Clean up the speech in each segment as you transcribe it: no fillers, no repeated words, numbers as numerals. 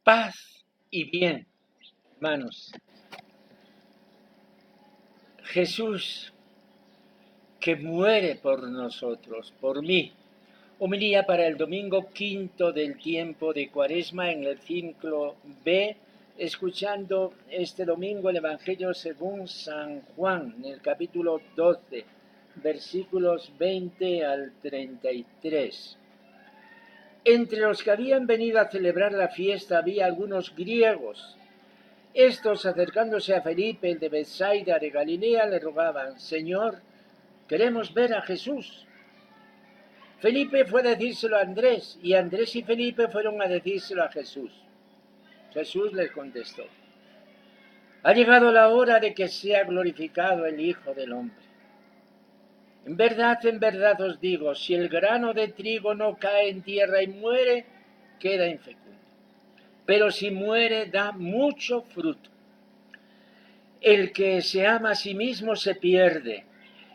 Paz y bien, hermanos. Jesús que muere por nosotros, por mí. Homilía para el domingo quinto del tiempo de Cuaresma en el ciclo B, escuchando este domingo el Evangelio según San Juan, en el capítulo 12, versículos 20 al 33. Entre los que habían venido a celebrar la fiesta había algunos griegos. Estos, acercándose a Felipe, el de Betsaida de Galilea, le rogaban: Señor, queremos ver a Jesús. Felipe fue a decírselo a Andrés, y Andrés y Felipe fueron a decírselo a Jesús. Jesús les contestó: ha llegado la hora de que sea glorificado el Hijo del Hombre. En verdad os digo, si el grano de trigo no cae en tierra y muere, queda infecundo. Pero si muere, da mucho fruto. El que se ama a sí mismo se pierde,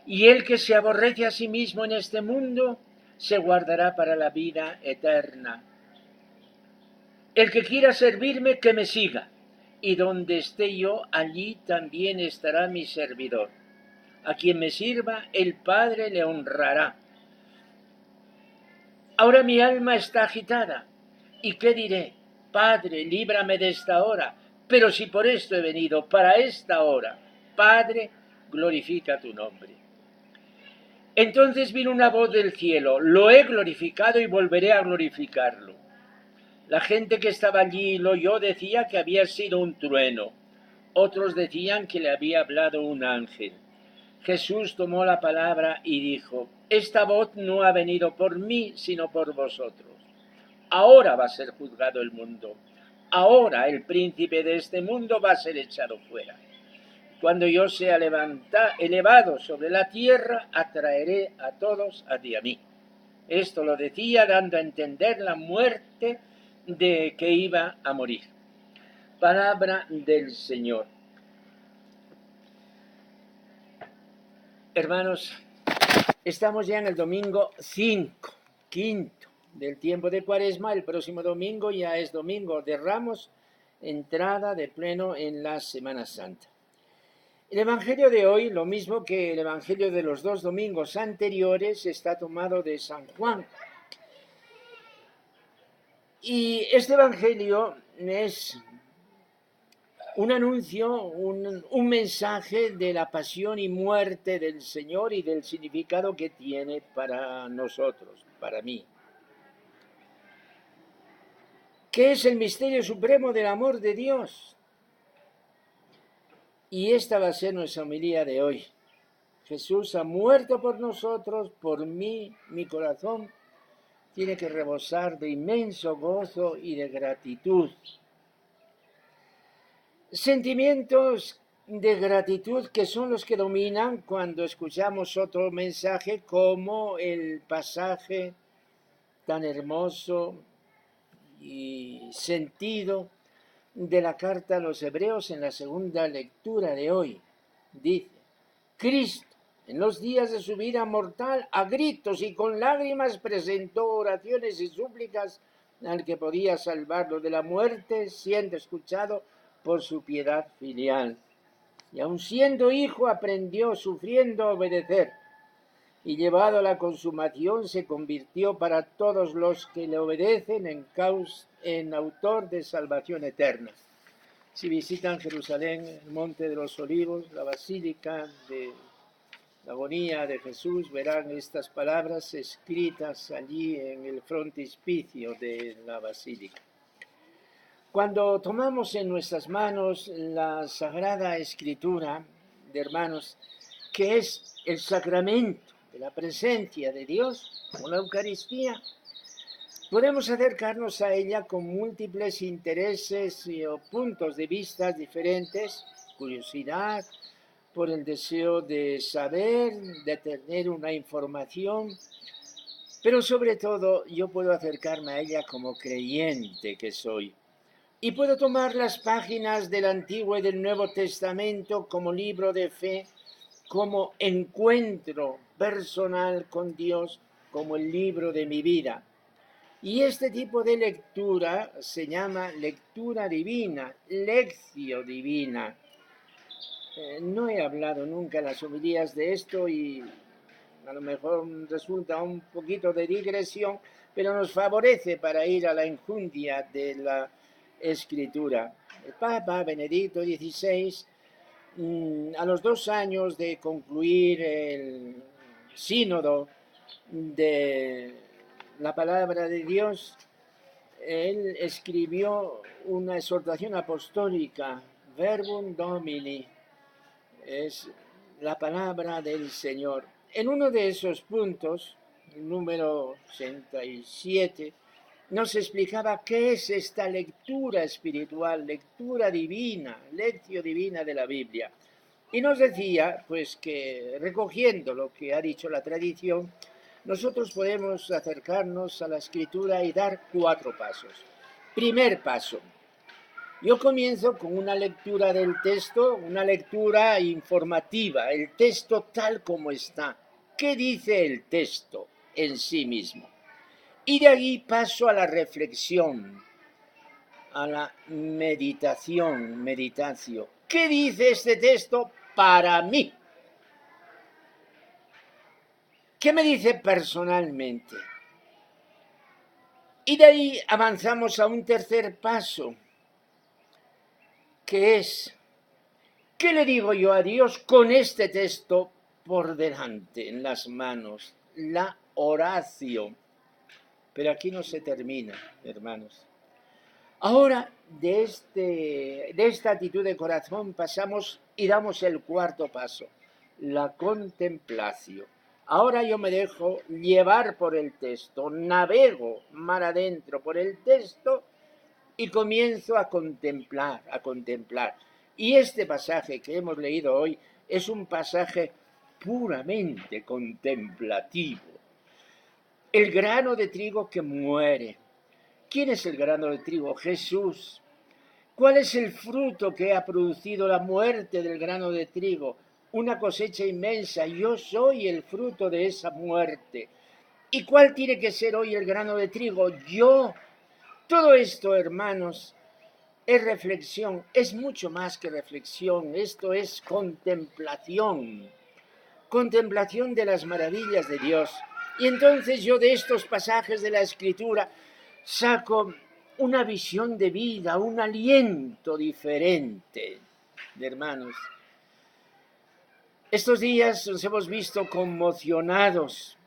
y el que se aborrece a sí mismo en este mundo se guardará para la vida eterna. El que quiera servirme, que me siga, y donde esté yo, allí también estará mi servidor. A quien me sirva, el Padre le honrará. Ahora mi alma está agitada, ¿y qué diré? Padre, líbrame de esta hora. Pero si por esto he venido, para esta hora, Padre, glorifica tu nombre. Entonces vino una voz del cielo: lo he glorificado y volveré a glorificarlo. La gente que estaba allí lo oyó decía que había sido un trueno. Otros decían que le había hablado un ángel. Jesús tomó la palabra y dijo: esta voz no ha venido por mí, sino por vosotros. Ahora va a ser juzgado el mundo. Ahora el príncipe de este mundo va a ser echado fuera. Cuando yo sea elevado sobre la tierra, atraeré a todos hacia mí. Esto lo decía dando a entender la muerte de que iba a morir. Palabra del Señor. Hermanos, estamos ya en el domingo 5, quinto del tiempo de Cuaresma. El próximo domingo ya es domingo de Ramos, entrada de pleno en la Semana Santa. El Evangelio de hoy, lo mismo que el Evangelio de los dos domingos anteriores, está tomado de San Juan. Y este Evangelio es un anuncio, un mensaje de la pasión y muerte del Señor y del significado que tiene para nosotros, para mí. ¿Qué es el misterio supremo del amor de Dios? Y esta va a ser nuestra homilía de hoy. Jesús ha muerto por nosotros, por mí. Mi corazón tiene que rebosar de inmenso gozo y de gratitud. Sentimientos de gratitud que son los que dominan cuando escuchamos otro mensaje, como el pasaje tan hermoso y sentido de la carta a los Hebreos en la segunda lectura de hoy. Dice: Cristo, en los días de su vida mortal, a gritos y con lágrimas presentó oraciones y súplicas al que podía salvarlo de la muerte, siendo escuchado por su piedad filial. Y aun siendo hijo, aprendió sufriendo a obedecer, y llevado a la consumación se convirtió para todos los que le obedecen en autor de salvación eterna. Si visitan Jerusalén, el Monte de los Olivos, la Basílica de la Agonía de Jesús, verán estas palabras escritas allí en el frontispicio de la Basílica. Cuando tomamos en nuestras manos la Sagrada Escritura, de hermanos, que es el sacramento de la presencia de Dios, con la Eucaristía, podemos acercarnos a ella con múltiples intereses o puntos de vista diferentes, curiosidad, por el deseo de saber, de tener una información, pero sobre todo yo puedo acercarme a ella como creyente que soy. Y puedo tomar las páginas del Antiguo y del Nuevo Testamento como libro de fe, como encuentro personal con Dios, como el libro de mi vida. Y este tipo de lectura se llama lectura divina, lectio divina. No he hablado nunca en las homilías de esto y a lo mejor resulta un poquito de digresión, pero nos favorece para ir a la enjundia de la escritura. El Papa Benedicto XVI, a los 2 años de concluir el sínodo de la palabra de Dios, él escribió una exhortación apostólica, Verbum Domini, es la palabra del Señor. En uno de esos puntos, el número 87, nos explicaba qué es esta lectura espiritual, lectura divina, lectio divina de la Biblia. Y nos decía, pues, que recogiendo lo que ha dicho la tradición, nosotros podemos acercarnos a la escritura y dar 4 pasos. Primer paso, yo comienzo con una lectura del texto, una lectura informativa, el texto tal como está. ¿Qué dice el texto en sí mismo? Y de ahí paso a la reflexión, a la meditación, meditatio. ¿Qué dice este texto para mí? ¿Qué me dice personalmente? Y de ahí avanzamos a un tercer paso, que es, ¿qué le digo yo a Dios con este texto por delante, en las manos? La oración. Pero aquí no se termina, hermanos. Ahora, de esta actitud de corazón pasamos y damos el cuarto paso, la contemplación. Ahora yo me dejo llevar por el texto, navego mar adentro por el texto y comienzo a contemplar, a contemplar. Y este pasaje que hemos leído hoy es un pasaje puramente contemplativo. El grano de trigo que muere. ¿Quién es el grano de trigo? Jesús. ¿Cuál es el fruto que ha producido la muerte del grano de trigo? Una cosecha inmensa. Yo soy el fruto de esa muerte. ¿Y cuál tiene que ser hoy el grano de trigo? Yo. Todo esto, hermanos, es reflexión, es mucho más que reflexión, esto es contemplación, contemplación de las maravillas de Dios. Y entonces yo de estos pasajes de la Escritura saco una visión de vida, un aliento diferente, hermanos. Estos días nos hemos visto conmocionados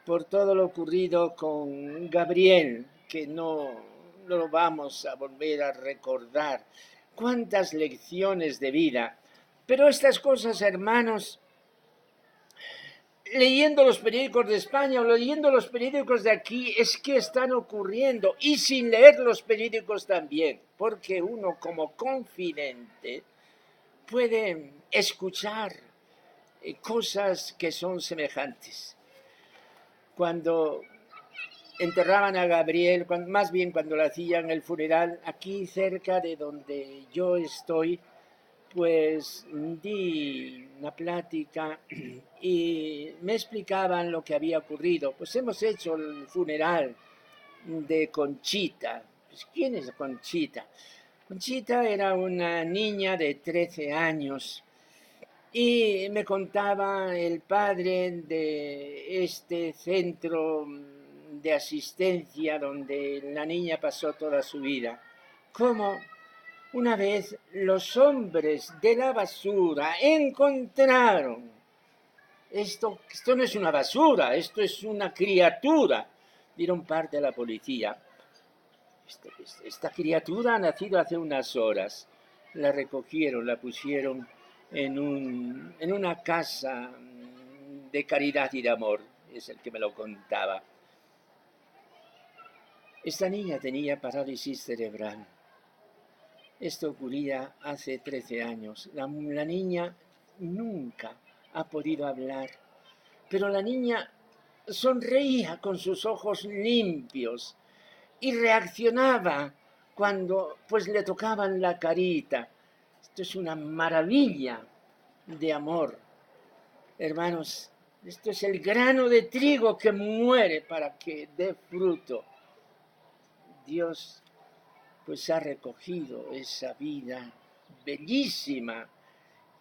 por todo lo ocurrido con Gabriel, que no lo vamos a volver a recordar. Cuántas lecciones de vida. Pero estas cosas, hermanos, leyendo los periódicos de España o leyendo los periódicos de aquí, es que están ocurriendo. Y sin leer los periódicos también, porque uno como confidente puede escuchar cosas que son semejantes. Cuando enterraban a Gabriel, más bien cuando le hacían el funeral, aquí cerca de donde yo estoy, pues di una plática y me explicaban lo que había ocurrido. Pues hemos hecho el funeral de Conchita. Pues, ¿quién es Conchita? Conchita era una niña de 13 años y me contaba el padre de este centro de asistencia donde la niña pasó toda su vida, cómo una vez los hombres de la basura encontraron, esto no es una basura, esto es una criatura, dieron parte a la policía. Esta criatura ha nacido hace unas horas, la recogieron, la pusieron en una casa de caridad y de amor, es el que me lo contaba. Esta niña tenía parálisis cerebral. Esto ocurría hace 13 años. La niña nunca ha podido hablar, pero la niña sonreía con sus ojos limpios y reaccionaba cuando pues le tocaban la carita. Esto es una maravilla de amor. Hermanos, esto es el grano de trigo que muere para que dé fruto. Dios pues ha recogido esa vida bellísima,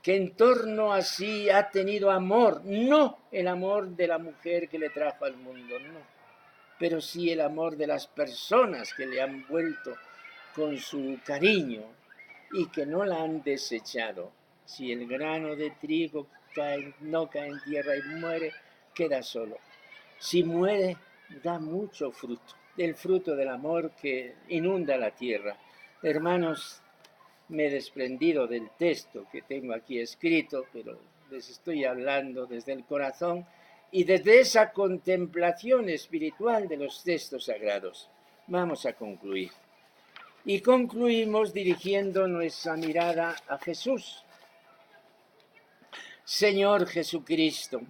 que en torno a sí ha tenido amor, no el amor de la mujer que le trajo al mundo, no, pero sí el amor de las personas que le han vuelto con su cariño y que no la han desechado. Si el grano de trigo no cae en tierra y muere, queda solo. Si muere, da mucho fruto, el fruto del amor que inunda la tierra. Hermanos, me he desprendido del texto que tengo aquí escrito, pero les estoy hablando desde el corazón y desde esa contemplación espiritual de los textos sagrados. Vamos a concluir. Y concluimos dirigiendo nuestra mirada a Jesús. Señor Jesucristo,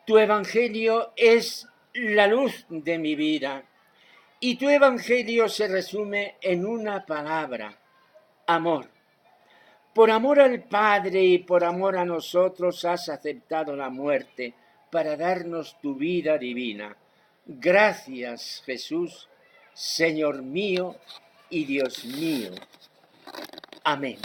tu evangelio es la luz de mi vida y tu evangelio se resume en una palabra: amor. Por amor al Padre y por amor a nosotros has aceptado la muerte para darnos tu vida divina. Gracias, Jesús, Señor mío y Dios mío. Amén.